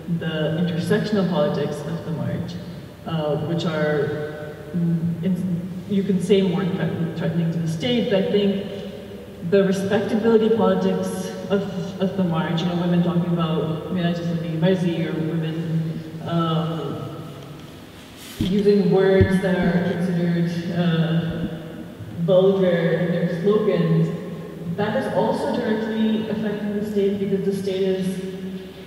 the intersectional politics of the march, which are, you can say, more threatening to the state, but I think the respectability politics of the march, you know, women talking about Marzi, or women using words that are considered vulgar in their slogans, that is also directly affecting the state, because the state is,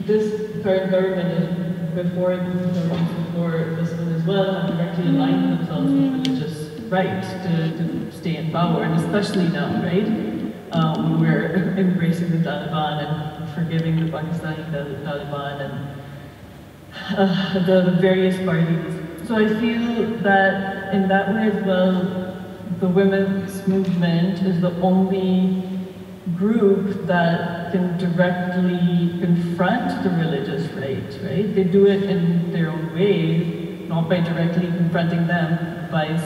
this current government and before this one as well, have directly aligned themselves with religious right to stay in power, and especially now, right? We're embracing the Taliban and forgiving the Pakistani Taliban and the various parties. So I feel that in that way as well, the women's movement is the only group that can directly confront the religious right? They do it in their own way, not by directly confronting them, by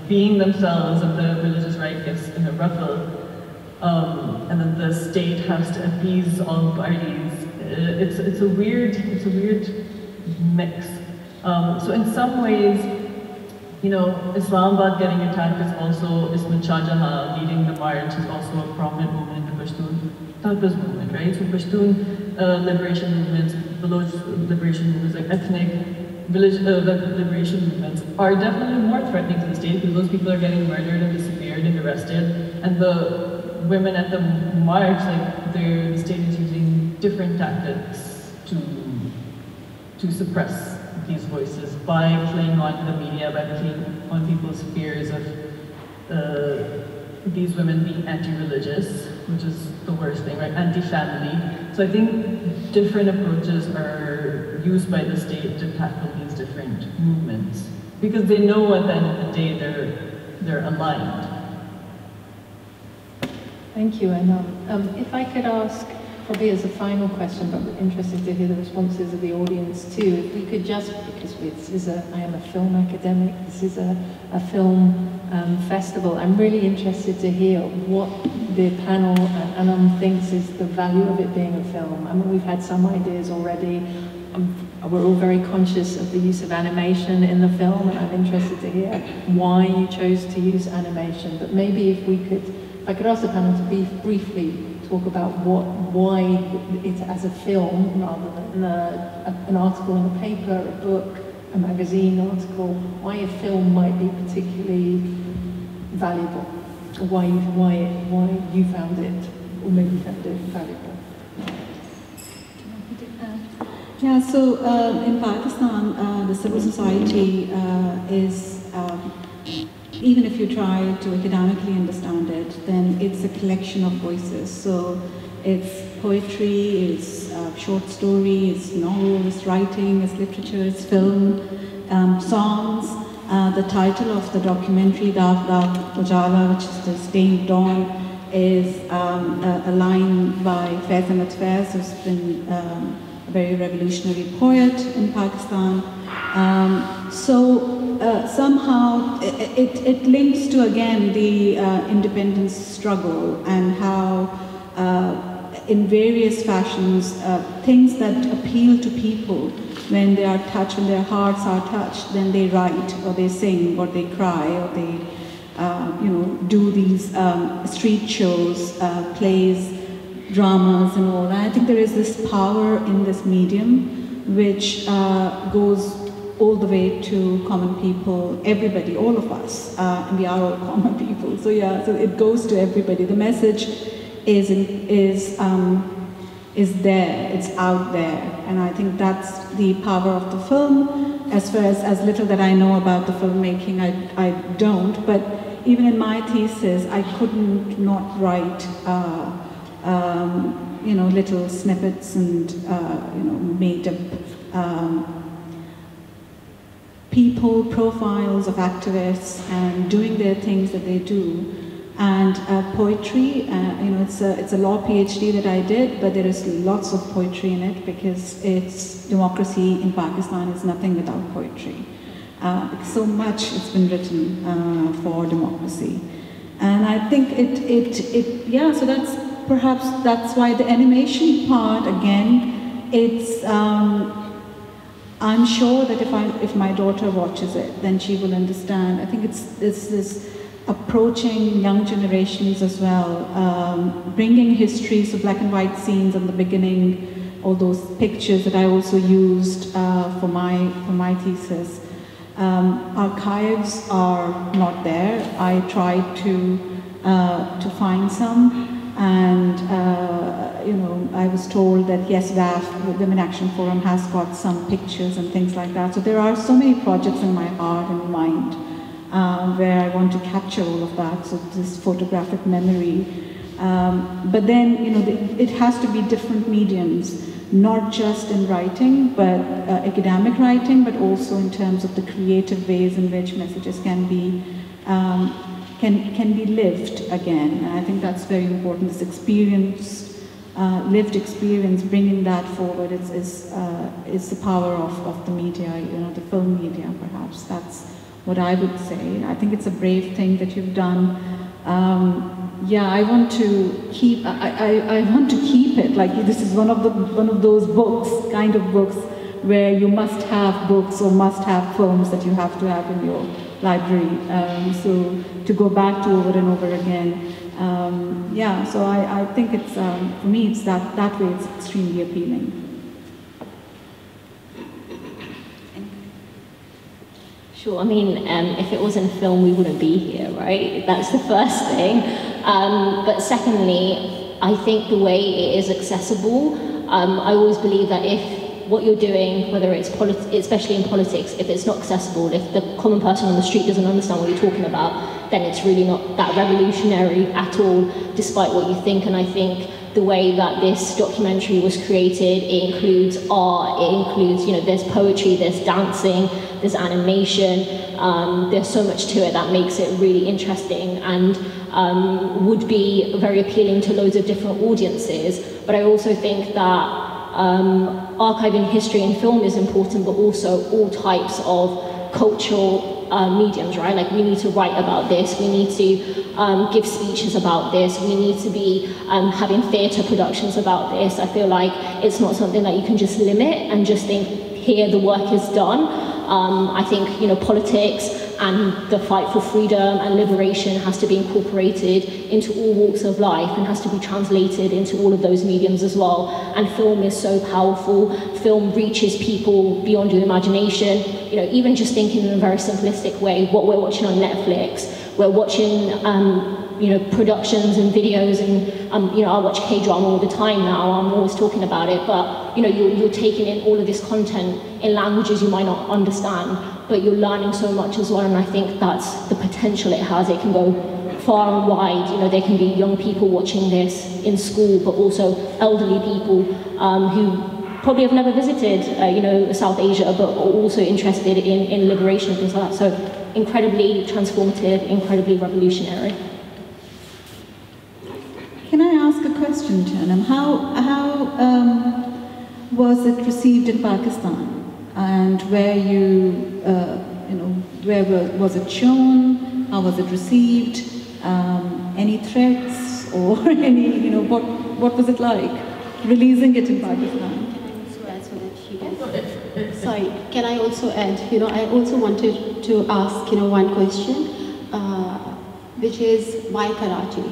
being themselves, and the religious right gets in a ruffle. And then the state has to appease all parties. It's a weird mix. So in some ways, you know, Islamabad getting attacked is also Ismat Shah Jahan leading the march, is also a prominent woman in the Pashtun Talbas movement, right? So Pashtun liberation movements, Baloch liberation movements, like ethnic village liberation movements, are definitely more threatening to the state, because those people are getting murdered and disappeared and arrested, and the women at the march, like the state is using different tactics to suppress these voices by playing on the media, by playing on people's fears of these women being anti-religious, which is the worst thing, right? Anti-family. So I think different approaches are used by the state to tackle these different movements, because they know at the end of the day they're aligned. Thank you, and if I could ask, probably as a final question, but we're interested to hear the responses of the audience too. If we could just, because I am a film academic, this is a film festival, I'm really interested to hear what the panel and Anam thinks is the value of it being a film. I mean, we've had some ideas already. We're all very conscious of the use of animation in the film, and I'm interested to hear why you chose to use animation. But maybe if I could ask the panel to briefly talk about why it's as a film rather than an article in a paper, a book, a magazine article, why a film might be particularly valuable, or why you found it, or maybe found it valuable. Yeah, so in Pakistan, the civil society is, even if you try to academically understand it, then it's a collection of voices. So it's poetry, it's short story, it's novel, it's writing, it's literature, it's film, songs. The title of the documentary, Daag Daag Ujala, which is the Stained Dawn, is a line by Faiz Ahmed Faiz, who's been a very revolutionary poet in Pakistan. Somehow it links to, again, the independence struggle, and how in various fashions things that appeal to people when they are touched, when their hearts are touched, then they write or they sing or they cry or they do these street shows, plays, dramas and all. And I think there is this power in this medium which goes all the way to common people, everybody, all of us, and we are all common people. So yeah, so it goes to everybody. The message is there, it's out there, and I think that's the power of the film. As far as little that I know about the filmmaking, I don't, but even in my thesis, I couldn't not write little snippets and made up people, profiles of activists, and doing their things that they do. And poetry, it's a law PhD that I did, but there is lots of poetry in it, because democracy in Pakistan is nothing without poetry. So much it's been written for democracy. And I think so that's why the animation part, again, it's I'm sure that if my daughter watches it, then she will understand. I think it's this approaching young generations as well, bringing history, so black and white scenes in the beginning, all those pictures that I also used for my thesis. Archives are not there. I tried to find some, and I was told that yes, WAF, the Women Action Forum, has got some pictures and things like that. So there are so many projects in my heart and mind where I want to capture all of that. So this photographic memory, but then it has to be different mediums. Not just in writing, but academic writing, but also in terms of the creative ways in which messages can be lived again. And I think that's very important. This experience, lived experience, bringing that forward is the power of the media. The film media, perhaps. That's what I would say. I think it's a brave thing that you've done. Yeah, I want to keep. I want to keep it. Like this is one of those books, kind of books, where you must have books or must have films that you have to have in your library. So to go back to over and over again. Yeah. So I think it's for me. It's that way. It's extremely appealing. Sure, I mean, if it wasn't film, we wouldn't be here, right? That's the first thing. But secondly, I think the way it is accessible, I always believe that if what you're doing, whether it's especially in politics, if it's not accessible, if the common person on the street doesn't understand what you're talking about, then it's really not that revolutionary at all, despite what you think. And I think the way that this documentary was created, it includes art, it includes, there's poetry, there's dancing, there's animation, there's so much to it that makes it really interesting and would be very appealing to loads of different audiences. But I also think that archiving history and film is important, but also all types of cultural mediums, right? Like we need to write about this, we need to give speeches about this, we need to be having theatre productions about this. I feel like it's not something that you can just limit and just think, here the work is done. I think, politics and the fight for freedom and liberation has to be incorporated into all walks of life and has to be translated into all of those mediums as well. And film is so powerful. Film reaches people beyond your imagination. Even just thinking in a very simplistic way, what we're watching on Netflix, we're watching productions and videos, and I watch K-drama all the time now. I'm always talking about it, but you're taking in all of this content in languages you might not understand, but you're learning so much as well. And I think that's the potential it has. It can go far and wide. There can be young people watching this in school, but also elderly people who probably have never visited, South Asia, but are also interested in liberation and things like that. So incredibly transformative, incredibly revolutionary. Can I ask a question, Janam? How was it received in Pakistan? And where was it shown? How was it received? Any threats or any, what was it like releasing it in Pakistan? Sorry, can I also add, I also wanted to ask, one question, which is why Karachi?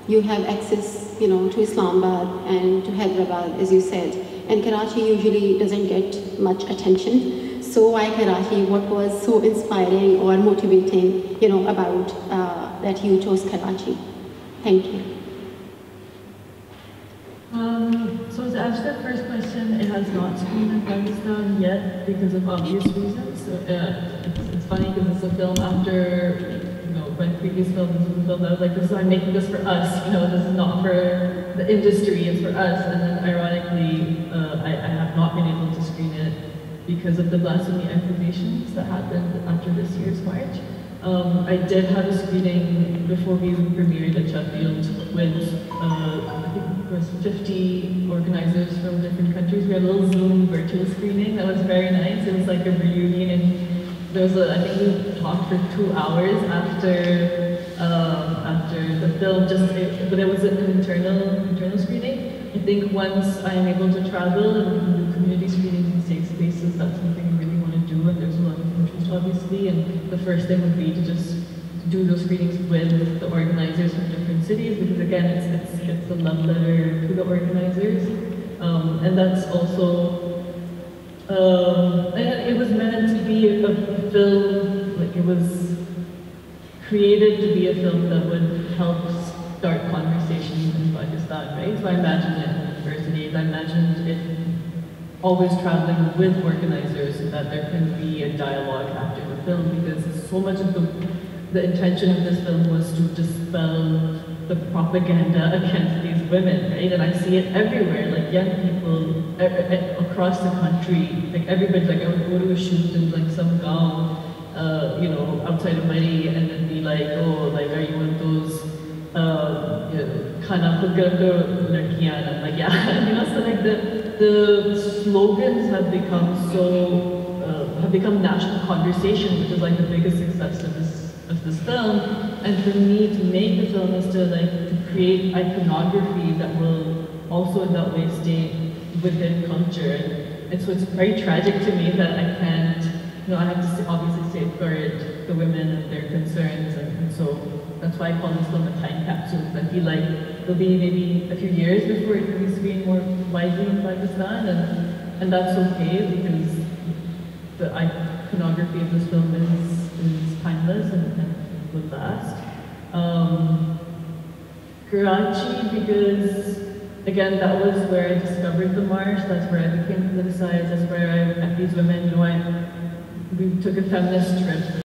You have access, to Islamabad and to Hyderabad, as you said, and Karachi usually doesn't get much attention. So why Karachi? What was so inspiring or motivating, about that you chose Karachi? Thank you. So to answer the first question, it has not screened in Pakistan yet because of obvious reasons. So, it's funny because it's a film after, my previous film, this was a film that was like, I'm making this for us, this is not for the industry, it's for us. And then ironically, I have not been able to screen it because of the blasphemy accusations that happened after this year's March. I did have a screening before we premiered at Sheffield with, I think it was 50 organizers from different countries. We had a little Zoom virtual screening that was very nice. It was like a reunion, and there was I think we talked for 2 hours after the film, but it was an internal screening. I think once I am able to travel and do community screenings in safe spaces, that's something I really want obviously, and the first thing would be to just do those screenings with the organizers from different cities, because again, it's a love letter to the organizers. And that's also, and it was meant to be a film, like it was created to be a film that would help start conversations in Pakistan, right? So I imagined it in universities, I imagined it always traveling with organizers so that there can be a dialogue after the film, because so much of the intention of this film was to dispel the propaganda against these women, right? And I see it everywhere, like young people across the country, like everybody, like I would go to a shoot in like some gaon, you know, outside of Mari, and then be like, oh, like, are you one of those, khana khud garam karo ladkiyan? And I'm like, yeah, you know, so like the slogans have become so, have become national conversation, which is like the biggest success of this film. And for me to make the film is to create iconography that will also in that way stay within culture. And so it's very tragic to me that I can't, you know, I have to obviously safeguard the women and their concerns, and so that's why I call this film a time capsule, because I feel like it'll be maybe a few years before it can be screened more widely in Pakistan, and that's okay, because the iconography of this film is timeless and will last. Karachi, because again, that was where I discovered the march, that's where I became politicized, that's where I met these women, you know, we took a feminist trip